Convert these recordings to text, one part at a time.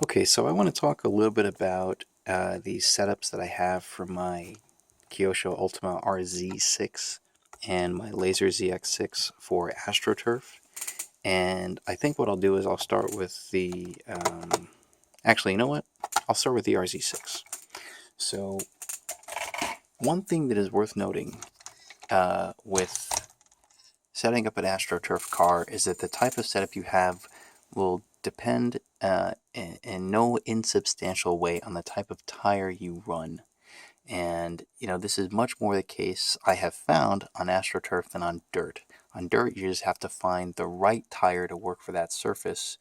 Okay, so I want to talk a little bit about these setups that I have for my Kyosho Ultima RZ6 and my Lazer ZX6 for Astroturf. And I think what I'll do is I'll start with the... actually, you know what? I'll start with the RZ6. So one thing that is worth noting with setting up an Astroturf car is that the type of setup you have will depend in no insubstantial way on the type of tire you run. And, this is much more the case I have found on AstroTurf than on dirt. On dirt, you just have to find the right tire to work for that surface.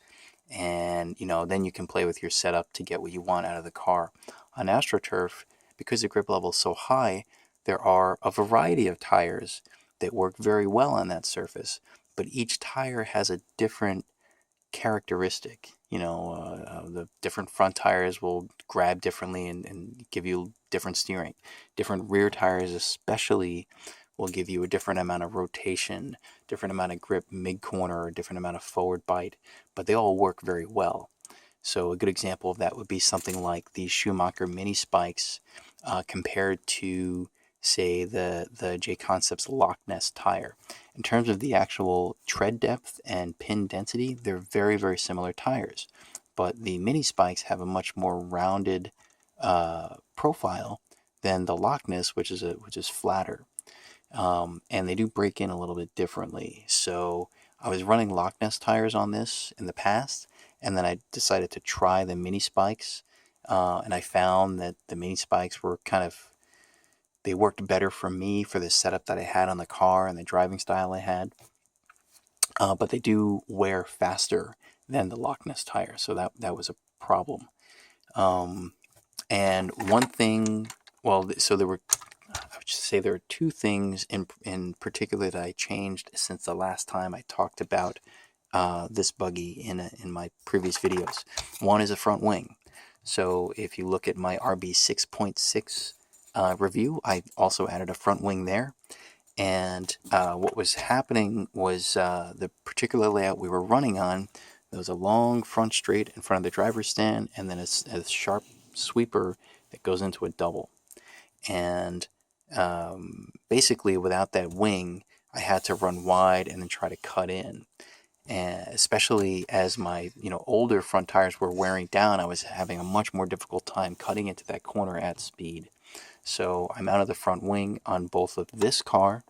And, then you can play with your setup to get what you want out of the car. On AstroTurf, because the grip level is so high, there are a variety of tires that work very well on that surface. But each tire has a different characteristic. The different front tires will grab differently and give you different steering. Different rear tires, especially, will give you a different amount of rotation, different amount of grip mid-corner, different amount of forward bite, but they all work very well. So a good example of that would be something like the Schumacher mini spikes compared to, say, the J Concepts Loch Ness tire. In terms of the actual tread depth and pin density, they're very, very similar tires. But the mini spikes have a much more rounded profile than the Loch Ness, which is flatter. And they do break in a little bit differently. So I was running Loch Ness tires on this in the past, and then I decided to try the mini spikes, and I found that the mini spikes were they worked better for me for the setup that I had on the car and the driving style I had, but they do wear faster than the Loch Ness tire, so that was a problem. And one thing, well, so there were I would just say there are two things in particular that I changed since the last time I talked about this buggy in my previous videos. One is a front wing. So if you look at my RB6.6 review, I also added a front wing there. And what was happening was the particular layout we were running on, there was a long front straight in front of the driver's stand, and then a sharp sweeper that goes into a double. And basically, without that wing, I had to run wide and then try to cut in. And especially as my older front tires were wearing down, I was having a much more difficult time cutting into that corner at speed. So I mounted the front wing on both of this car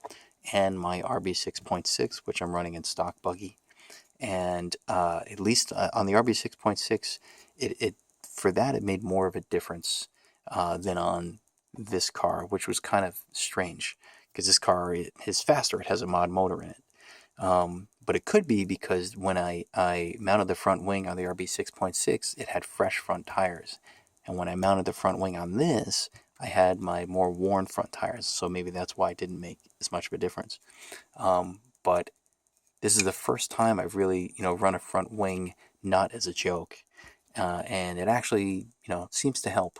and my RB6.6, which I'm running in stock buggy. And at least on the RB6.6, it for that it made more of a difference than on this car, which was kind of strange because this car is faster. It has a mod motor in it. But it could be because when I mounted the front wing on the RB6.6, it had fresh front tires. And when I mounted the front wing on this, I had my more worn front tires. So maybe that's why it didn't make as much of a difference. But this is the first time I've really, run a front wing not as a joke. And it actually, seems to help.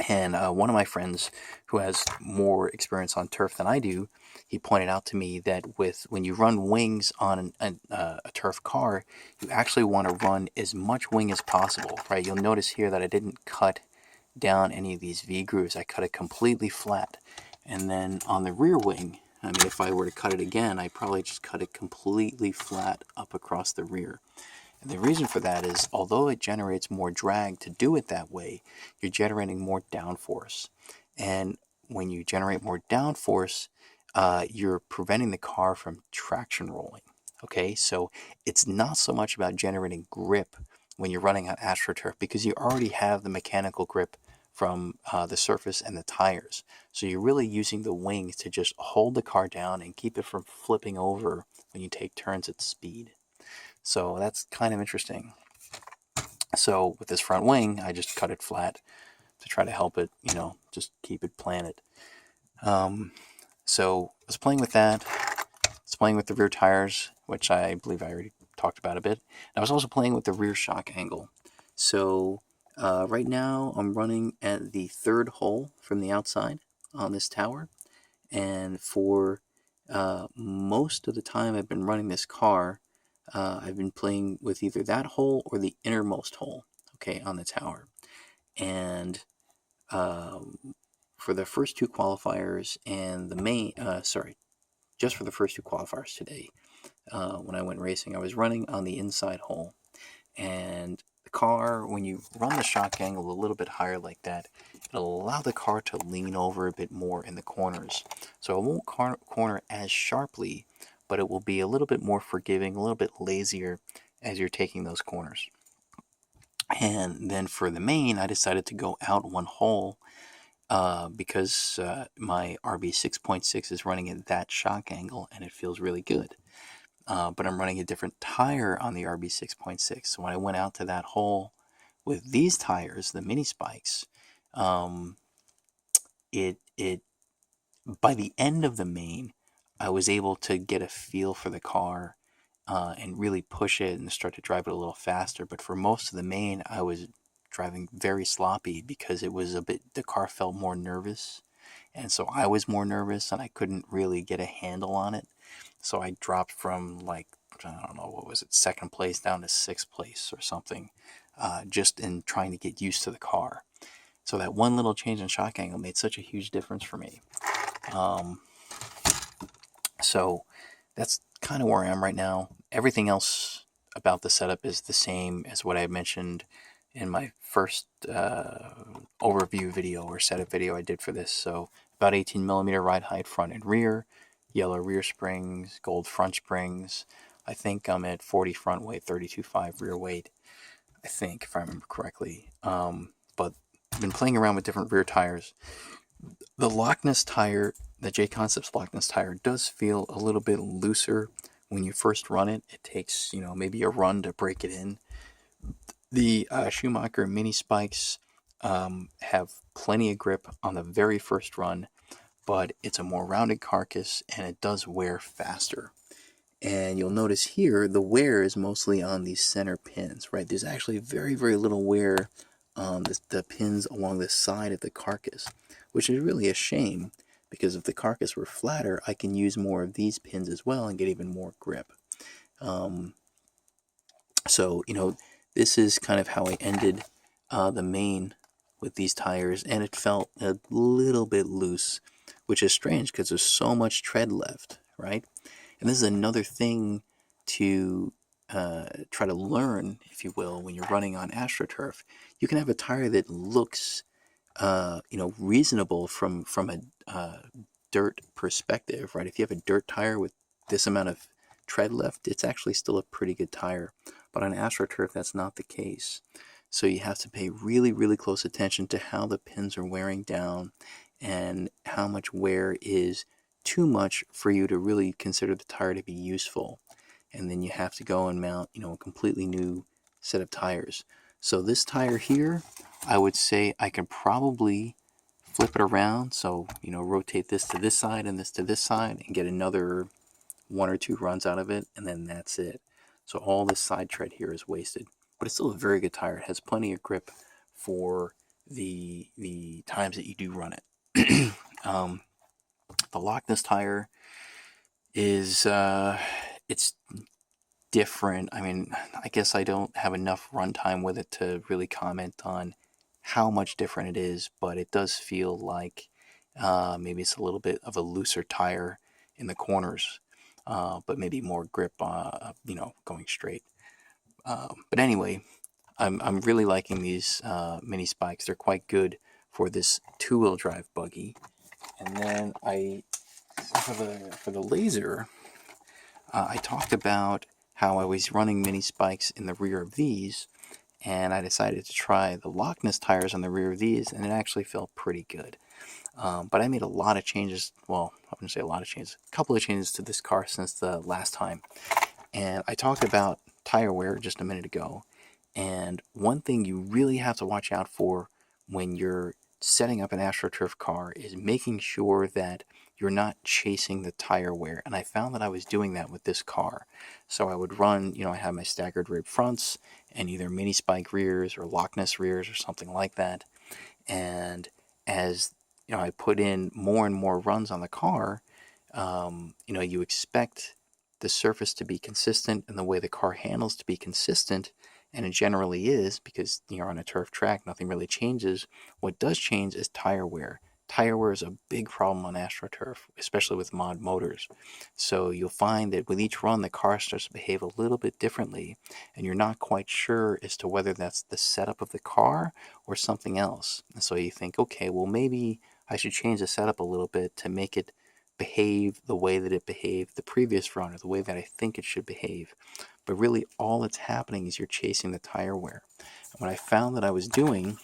And one of my friends who has more experience on turf than I do, he pointed out to me that when you run wings on a turf car, you actually want to run as much wing as possible, right? You'll notice here that I didn't cut down any of these V grooves. I cut it completely flat. And then on the rear wing, I mean, if I were to cut it again, I'd probably just cut it completely flat up across the rear. And the reason for that is, although it generates more drag to do it that way, you're generating more downforce. And when you generate more downforce, you're preventing the car from traction rolling. Okay, so it's not so much about generating grip when you're running on AstroTurf because you already have the mechanical grip from the surface and the tires. So you're really using the wings to just hold the car down and keep it from flipping over when you take turns at speed. So that's kind of interesting. So with this front wing, I just cut it flat to try to help it, just keep it planted. So I was playing with that. I was playing with the rear tires, which I believe I already talked about a bit. And I was also playing with the rear shock angle. So right now I'm running at the third hole from the outside on this tower. And for most of the time I've been running this car, I've been playing with either that hole or the innermost hole. okay, on the tower. And for the first two qualifiers and the main, just for the first two qualifiers today, when I went racing, I was running on the inside hole. And the car, when you run the shock angle a little bit higher like that, it'll allow the car to lean over a bit more in the corners. So it won't corner as sharply, but it will be a little bit more forgiving, a little bit lazier as you're taking those corners. And then for the main, I decided to go out one hole because my RB6.6 is running at that shock angle and it feels really good. But I'm running a different tire on the RB6.6. So when I went out to that hole with these tires, the mini spikes, it by the end of the main, I was able to get a feel for the car and really push it and start to drive it a little faster. But for most of the main, I was driving very sloppy because the car felt more nervous. And so I was more nervous and I couldn't really get a handle on it. So I dropped from like, I don't know, what was it, second place down to sixth place or something, just in trying to get used to the car. So that one little change in shock angle made such a huge difference for me. So that's kind of where I am right now. Everything else about the setup is the same as what I mentioned in my first overview video or setup video I did for this. So about 18 millimeter ride height front and rear, yellow rear springs, gold front springs. I think I'm at 40 front weight, 32.5 rear weight, I think, if I remember correctly. But I've been playing around with different rear tires. The Loch Ness tire, the J Concepts Loch Ness tire, does feel a little bit looser when you first run it. It takes, maybe a run to break it in. The Schumacher mini spikes have plenty of grip on the very first run, but it's a more rounded carcass and it does wear faster. And you'll notice here the wear is mostly on these center pins, right? There's actually very, very little wear on the pins along the side of the carcass, which is really a shame because if the carcass were flatter, I can use more of these pins as well and get even more grip. So, this is kind of how I ended the main with these tires, and it felt a little bit loose, which is strange because there's so much tread left, right? And this is another thing to try to learn, if you will, when you're running on Astroturf. You can have a tire that looks, reasonable from a dirt perspective, right? If you have a dirt tire with this amount of tread left, it's actually still a pretty good tire. But on Astroturf, that's not the case. So you have to pay really, really close attention to how the pins are wearing down and how much wear is too much for you to really consider the tire to be useful. And then you have to go and mount, a completely new set of tires. So this tire here, I would say I can probably flip it around. So, rotate this to this side and this to this side and get another 1 or 2 runs out of it. And then that's it. So all this side tread here is wasted. But it's still a very good tire. It has plenty of grip for the times that you do run it. The Loch Ness tire is it's different. I mean, I guess I don't have enough runtime with it to really comment on how much different it is, but it does feel like maybe it's a little bit of a looser tire in the corners, but maybe more grip, going straight. But anyway, I'm really liking these mini spikes. They're quite good for this 2-wheel drive buggy. And then for the Lazer, I talked about how I was running mini spikes in the rear of these, and I decided to try the Loch Ness tires on the rear of these, and it actually felt pretty good. But I made a lot of changes. Well, I wouldn't say a lot of changes. A couple of changes to this car since the last time. And I talked about tire wear just a minute ago. And one thing you really have to watch out for when you're setting up an Astroturf car is making sure that you're not chasing the tire wear. And I found that I was doing that with this car. So I would run, I had my staggered rib fronts and either mini spike rears or Loch Ness rears or something like that. And as I put in more and more runs on the car, you expect the surface to be consistent and the way the car handles to be consistent. And it generally is, because you're on a turf track, nothing really changes. What does change is tire wear. Tire wear is a big problem on AstroTurf, especially with mod motors. So you'll find that with each run, the car starts to behave a little bit differently, and you're not quite sure as to whether that's the setup of the car or something else. And so you think, okay, well, maybe I should change the setup a little bit to make it behave the way that it behaved the previous run, or the way that I think it should behave. But really, all that's happening is you're chasing the tire wear. And what I found that I was doing,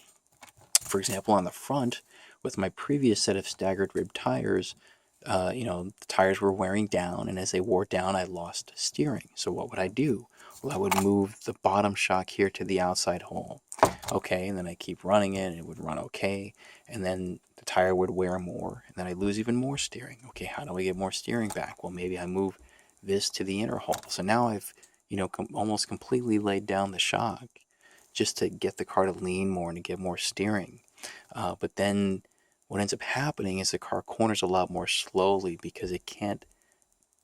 for example, on the front, with my previous set of staggered rib tires, the tires were wearing down, and as they wore down, I lost steering. So what would I do? Well, I would move the bottom shock here to the outside hole. Okay, and then I keep running it, and it would run okay, and then the tire would wear more, and then I lose even more steering. Okay, how do I get more steering back? Well, maybe I move this to the inner hole. So now I've, almost completely laid down the shock just to get the car to lean more and to get more steering. But then what ends up happening is the car corners a lot more slowly because it can't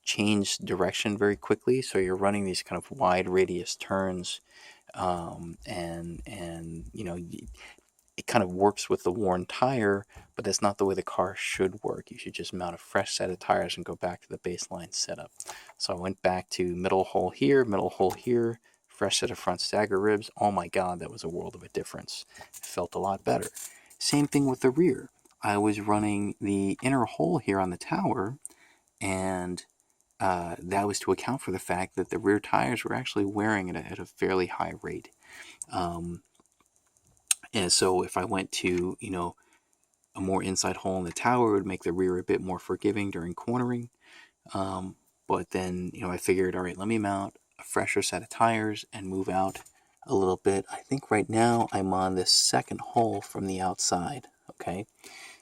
change direction very quickly. So you're running these kind of wide radius turns, and it kind of works with the worn tire, but that's not the way the car should work. You should just mount a fresh set of tires and go back to the baseline setup. So I went back to middle hole here, fresh set of front stagger ribs. Oh my God, that was a world of a difference. It felt a lot better. Same thing with the rear. I was running the inner hole here on the tower, and that was to account for the fact that the rear tires were actually wearing at a fairly high rate. And so if I went to, a more inside hole in the tower, it would make the rear a bit more forgiving during cornering. But then, I figured, all right, let me mount a fresher set of tires and move out a little bit. I think right now I'm on this second hole from the outside, okay?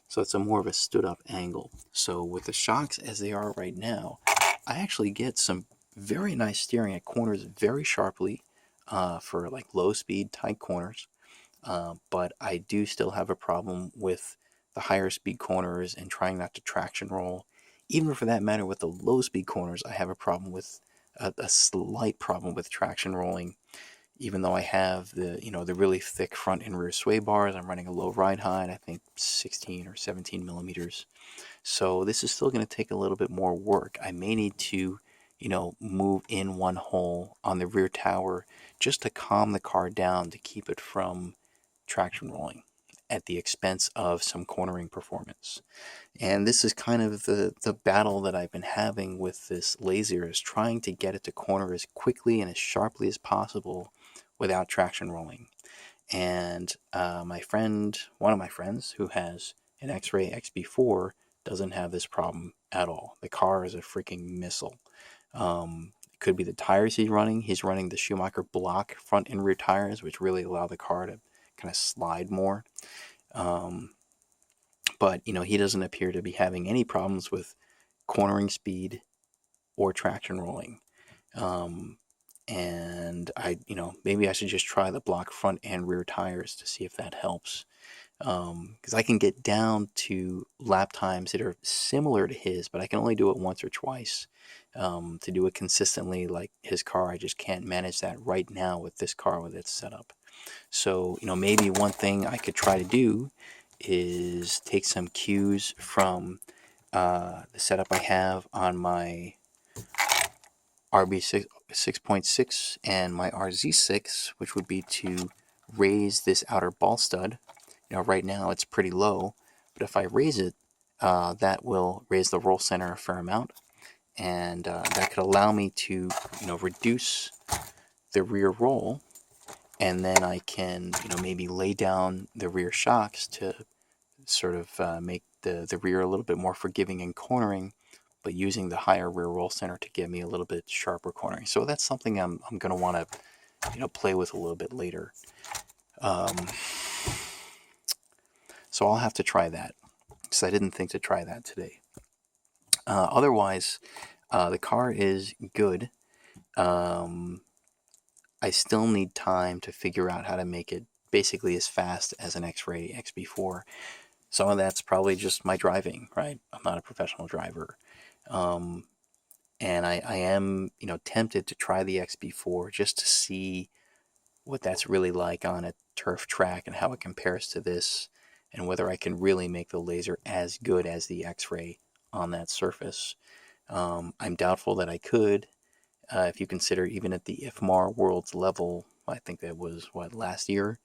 So it's a more of a stood up angle. So with the shocks as they are right now, I actually get some very nice steering at corners very sharply, for like low speed tight corners. But I do still have a problem with the higher speed corners and trying not to traction roll. Even for that matter, with the low speed corners, I have a slight problem with traction rolling. Even though I have the really thick front and rear sway bars, I'm running a low ride height, I think 16 or 17 millimeters. So this is still going to take a little bit more work. I may need to, move in one hole on the rear tower just to calm the car down to keep it from traction rolling at the expense of some cornering performance. And this is kind of the battle that I've been having with this Lazer, is trying to get it to corner as quickly and as sharply as possible without traction rolling. And one of my friends who has an X-Ray XB4 doesn't have this problem at all. The car is a freaking missile. It could be the tires he's running. He's running the Schumacher block front and rear tires, which really allow the car to kind of slide more. But he doesn't appear to be having any problems with cornering speed or traction rolling. And maybe I should just try the block front and rear tires to see if that helps. Because I can get down to lap times that are similar to his, but I can only do it once or twice. To do it consistently like his car, I just can't manage that right now with this car with its setup. So, maybe one thing I could try to do is take some cues from the setup I have on my RB6 6.6 and my RZ6, which would be to raise this outer ball stud. Right now it's pretty low, but if I raise it, that will raise the roll center a fair amount, and that could allow me to, reduce the rear roll, and then I can, maybe lay down the rear shocks to sort of make the rear a little bit more forgiving in cornering, but using the higher rear roll center to get me a little bit sharper cornering. So that's something I'm going to want to play with a little bit later. So I'll have to try that, because I didn't think to try that today. Otherwise, the car is good. I still need time to figure out how to make it basically as fast as an X-Ray XB4. Some of that's probably just my driving, right? I'm not a professional driver. And I am, tempted to try the XB4 just to see what that's really like on a turf track and how it compares to this, and whether I can really make the Lazer as good as the X-Ray on that surface. I'm doubtful that I could, if you consider even at the IFMAR Worlds level. I think that was, what, last year?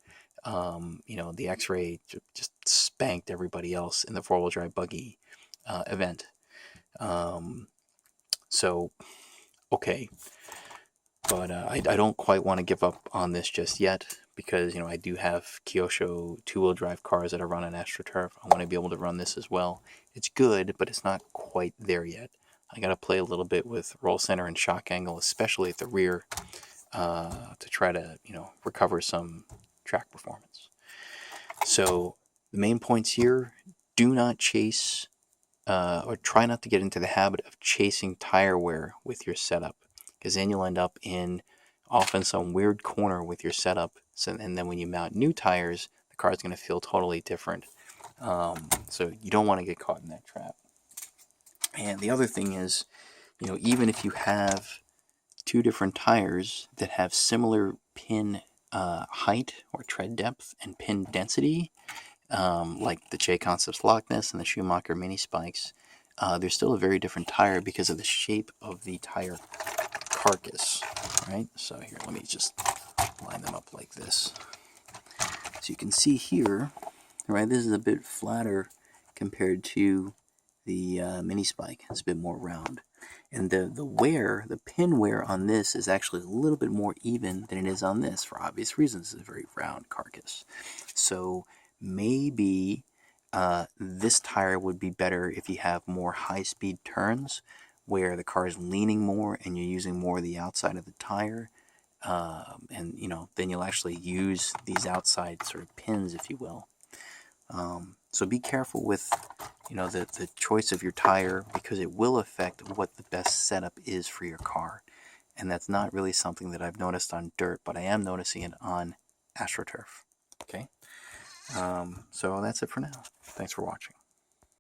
The X-Ray just spanked everybody else in the four-wheel drive buggy event. So, okay. But I don't quite want to give up on this just yet, because I do have Kyosho two-wheel drive cars that I run on Astroturf. I want to be able to run this as well. It's good, but it's not quite there yet. I got to play a little bit with roll center and shock angle, especially at the rear, to try to recover some track performance. So the main points here: do not chase, or try not to get into the habit of chasing tire wear with your setup, because then you'll end up in often some weird corner with your setup. And then when you mount new tires, the car is going to feel totally different. So you don't want to get caught in that trap. And the other thing is, even if you have two different tires that have similar pin height or tread depth and pin density, like the J Concepts Loch Ness and the Schumacher Mini Spikes, they're still a very different tire because of the shape of the tire carcass, right? So here, let me just line them up like this. So you can see here, right, this is a bit flatter compared to the Mini Spike. It's a bit more round. And the pin wear on this is actually a little bit more even than it is on this, for obvious reasons. It's a very round carcass. So maybe this tire would be better if you have more high-speed turns, where the car is leaning more and you're using more of the outside of the tire. And then you'll actually use these outside sort of pins, if you will. So be careful with the choice of your tire, because it will affect what the best setup is for your car. And that's not really something that I've noticed on dirt, but I am noticing it on AstroTurf. Okay? So that's it for now. Thanks for watching.